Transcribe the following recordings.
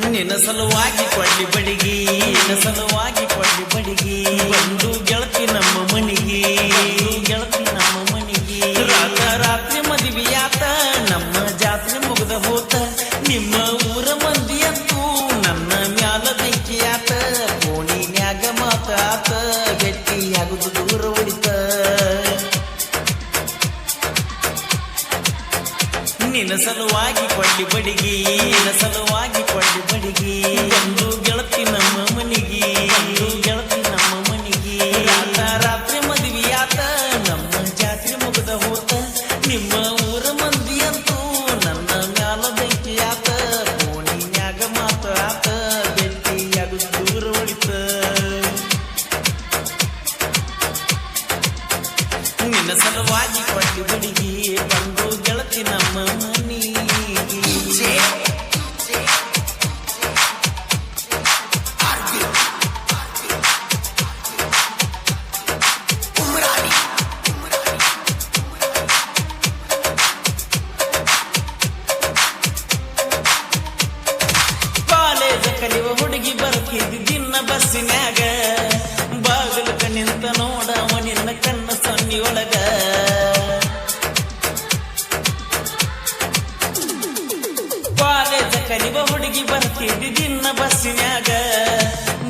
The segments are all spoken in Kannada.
ನಿನ್ನ ಸಲುವಾಗಿ ಕೊಳ್ಳಿ ಬಡಿಗಿ ನಿನ್ನ ಸಲುವಾಗಿ ಕೊಳ್ಳಿ ಬಡಿಗಿ ಬಂದು ಗೆಳತಿ ನಮ್ಮ ಮನಿಗೆ ಗೆಳತಿ ನಮ್ಮ ಮನಿಗೆ ರಾತ್ರಿ ಮದುವೆಯಾತ ನಮ್ಮ ಜಾತ್ರೆ ಮುಗ್ದ ಹೋತ ನಿಮ್ಮ ಊರ ಮಂದಿಯಂತೂ ನನ್ನ ಮ್ಯಾಲ ಬೆಂಕಿಯಾತ ಕೋಣಿನ್ಯಾಗ ಮಾತಾತ ಗಟ್ಟಿಯಾಗುದು ದೂರ ಹೊಡಿತ ನಿನ್ನ ಸಲುವಾಗಿ ಕೊಳ್ಳಿ ಬಡಿಗಿ ನಿನ್ನ ಸಲುವಾಗಿ ಕೊಳ್ಳಿ ಬಡಿಗಿ ಬಂದು ಗೆಳತಿ ನಮ್ಮ ಮನಿಗೆ ಬಂದು ಗೆಳತಿ ನಮ್ಮ ಮನಿಗೆ ರಾತ್ರಿ ಮದುವೆಯಾತ ನಮ್ಮ ಜಾತ್ರೆ ಮುಗ್ದ ಹೋತ ನಿಮ್ಮ ಊರ ಮಂದಿಯಂತೂ ನನ್ನ ಮ್ಯಾಲ ಬೆಂಕಿಯಾತ ಕೋಣಿನ್ಯಾಗ ಮಾತಾತ ಬೆಂಕಿಯಾಗುದು ದೂರ ಹೊಡಿತ ನಿನ್ನ ಸಲುವಾಗಿ ಕೊಳ್ಳಿ ಬಡಿಗಿ ಬಂದು ಗೆಳತಿ ನಮ್ಮ ಮನಿಗೆ ಕಾಲೇಜ ಕಲಿಯುವ ಹುಡುಗಿ ಬರ್ತಿದ್ದಿ ದಿನ ಬಸ್ಸಿನ್ಯಾಗ ಬಾಗಿಲಕ ನಿಂತ ನೋಡವ ನಿನ್ನ ಕಣ್ಣ ಸೊನ್ನಿಯೊಳಗ ಕಾಲೇಜ ಕಲಿಯುವ ಹುಡುಗಿ ಬರ್ತಿದ್ದಿ ದಿನ ಬಸ್ಸಿನ್ಯಾಗ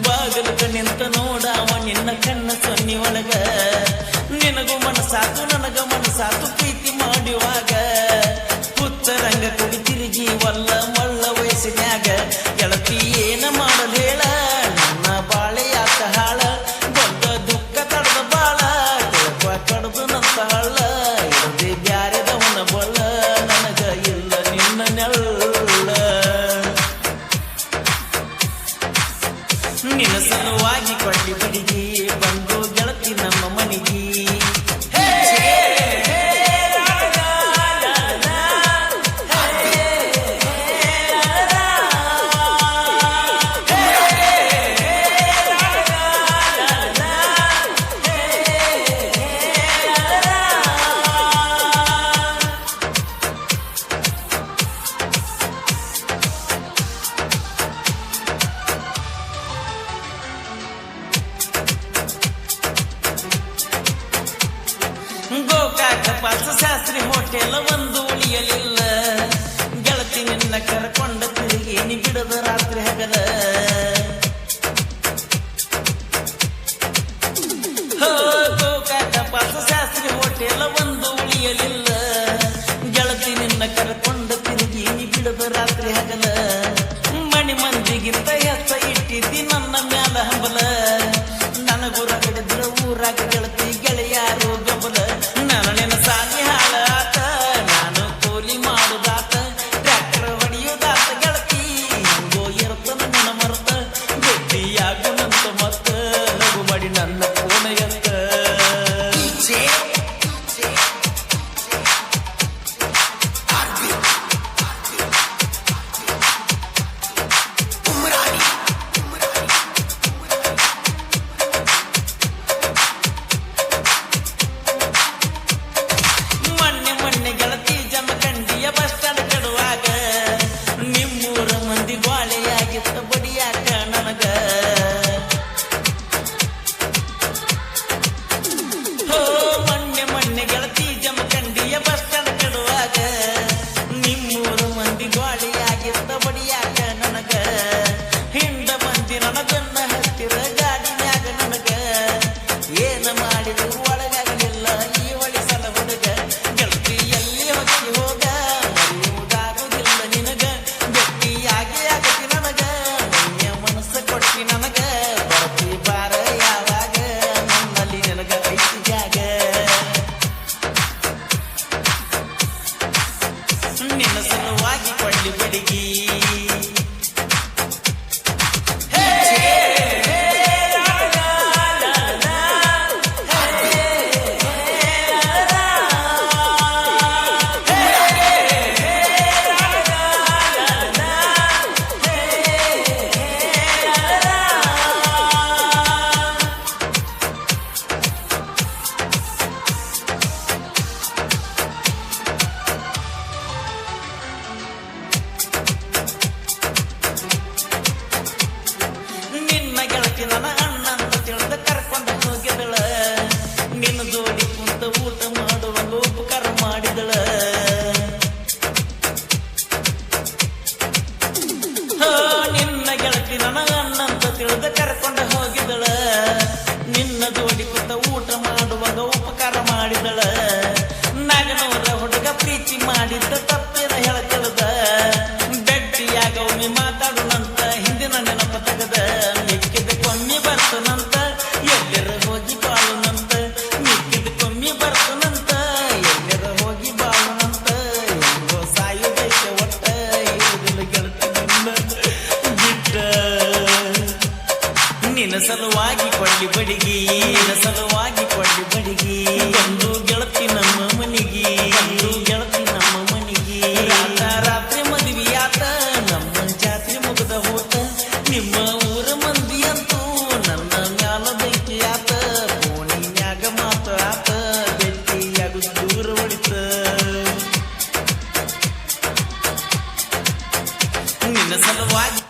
ಬಾಗಿಲಕ ನಿಂತ ನೋಡವ ನಿನ್ನ ಕಣ್ಣ ಸೊನ್ನಿಯೊಳಗ ನಿನಗೂ ಮನಸಾತು ನನಗ ಮನಸಾತು ಪ್ರೀತಿ ಮಾಡುವಾಗ ಪುತ್ತರಂಗ ಕುಡಿ ತಿರುಗಿ ಒಲ್ಲ ಮಳ್ಳ ವಯಸ್ಸಿನ್ಯಾಗ ಗೆಳತಿ ಏನ ಮಾಡಲ್ ಹೇಳ ನನ್ನ ಬಾಳೆಯಾತ ಹಾಳ ಬಂದ ದುಃಖ ತಡದ ಬಾಳ ಕಡದು ನಂತ ಹಳ್ಳ ಇರದೆ ಬ್ಯಾರೆದವನ ಬಳ್ಳ ನನಗ ಇಲ್ಲ ನಿನ್ನ ನೆಳ್ಳ ನಿನ್ನ ಸಲುವಾಗಿ ಕೊಳ್ಳಿ ಬಡಿಗಿ ಬಂದು ಗೆಳತಿ ನಮ್ಮ ಮನಿಗೆ ಗೋಕಾಕ ಪಾಲ್ಸ ಶಾಸ್ತ್ರಿ ಹೋಟೆಲ್ ಒಂದು ಉಳಿಯಲಿಲ್ಲ ಗೆಳತಿ ನಿನ್ನ ಕರ್ಕೊಂಡ ತಿರುಗಿ ನೀ ಬಿಡದ ರಾತ್ರಿ ಹಗಲ ಗೋಕಾಕ ಪಾಲ್ಸ ಶಾಸ್ತ್ರಿ ಹೋಟೆಲ್ ಒಂದು ಉಳಿಯಲಿಲ್ಲ ಗೆಳತಿ ನಿನ್ನ ಕರ್ಕೊಂಡ ತಿರುಗಿ ನೀ ಬಿಡದ ರಾತ್ರಿ ಹಗಲ ಮಣಿ ಮಂದಿಗಿಂತ ಹೆಚ್ಚ ಇಟ್ಟಿದ್ದಿ ನನ್ನ ಮ್ಯಾಲ ಹಂಬಲ ನನಗೂ ರಗಡಿದ್ರ ಊರಾಗ ಗೆಳತಿ ಗೆಳೆಯಾರು ಗಬಲ ನಾನು ನಿನ್ನ ಸಾಲಿ ಹಾಳಾತ ನಾನು ಕೂಲಿ ಮಾಡುದಾತ ಟ್ರ್ಯಾಕ್ಟರ್ ಹೊಡೆಯುದಾತ ಗೆಳತಿ ಹಿಂಗೋ ಇರ್ತನ ನಿನ್ನ ಮರ್ತ ಗಟ್ಟಿಯಾಗುನಂತ ಮತ್ತ ಲಘು ಮಾಡಿ ನನ್ನ ಫೋನ ಎತ್ತ ಮೊನ್ನೆ ಗೆಳತಿ ಜಮಖಂಡಿಯ ಬಸ್ ಸ್ಟ್ಯಾಂಡ್ ಕಡುವಾಗ ನಿಮ್ಮೂರ ಮಂದಿ ಗಾಳಿಯಾಗಿತ್ತ ಬಡಿಯಾಕ ನನಗ ಮೊನ್ನೆ ಗೆಳತಿ ಜಮಖಂಡಿಯ ಬಸ್ ಸ್ಟ್ಯಾಂಡ್ ಕಡುವಾಗ ನಿಮ್ಮೂರ ಮಂದಿ ಗಾಳಿಯಾಗಿತ್ತ ಬಡಿಯಾಕ ನನಗ ಹಿಂದ ಮಂದಿ ನನಗನ್ನ ಹತ್ತಿರ ಗಾಡಿನ್ಯಾಗ ನನಗ ಏನ ಮಾಡಿದ್ರು ಒಳಗಾಗಲಿಲ್ಲ ಈ ಒಳಿಸಲ ಹುಡುಗ ಗೆಳತಿ ಎಲ್ಲಿ ಹೊಕ್ಕಿ ಹೋಗ ಮರೆಯುವುದಾಗುದಿಲ್ಲ ನಿನಗ ಗಟ್ಟಿಯಾಗಿ ಆಗತಿ ನನಗ ನನಗ ಅಣ್ಣಂತ ತಿಳಿದ ಕರ್ಕೊಂಡ ಹೋಗಿದಳ ನಿನ್ನ ಜೋಡಿ ಕೂತ ಊಟ ಮಾಡುವಾಗ ಉಪಕಾರ ಮಾಡಿದಳ ನಾಗನವರ ಹುಡುಗ ಪ್ರೀತಿ ಮಾಡಿದ್ದ ತಪ್ಪೇನ ಹೇಳಕಳದ ಬೆಟ್ಟಿಯಾಗ ಒಮ್ಮೆ ಮಾತಾಡುನಂತ ಹಿಂದಿನ ನೆನಪ ತೆಗದ ಮಿಕ್ಕಿದ ಕೊಮ್ಮಿ ಬರ್ತನಂತ ಎಲ್ಲರ ಹೋಗಿ ಬಾಳುನಂತ ಮಿಕ್ಕಿದ ಕೊಮ್ಮಿ ಬರ್ತನಂತ ಎಲ್ಲರ ಹೋಗಿ ಬಾಳುನಂತ ಹೆಂಗೋ ಸಾಯುದೈತೆ ಒಟ್ಟ ಇರುವುದಿಲ್ಲ ಗೆಳತಿ ಬಿಟ್ಟ ನಿನ್ನ ಸಲುವಾಗಿ ಕೊಳ್ಳಿ ಬಡಿಗಿ ನಿನ್ನ ಸಲುವಾಗಿ ಕೊಳ್ಳಿ ಬಡಿಗಿ ಬಂದು ಗೆಳತಿ ನಮ್ಮ ಮನಿಗಿ ಬಂದು ಗೆಳತಿ ನಮ್ಮ ಮನಿಗಿ ರಾತ್ರಿ ಮದುವೆಯಾತ ನಮ್ಮ ಜಾತ್ರೆ ಮುಗಿದ ಹೋತ ನಿಮ್ಮ ಊರ ಮಂದಿ ಅಂತೂ ನನ್ನ ಮ್ಯಾಲ ಬೆಂಕಿ ಆತ ಫೋನಿನ್ಯಾಗ ಮಾತು ಆತ ಬೆಂಕಿಯಾಗ ದೂರ ಹೊಡಿತ ನಿನ್ನ ಸಲುವಾಗಿ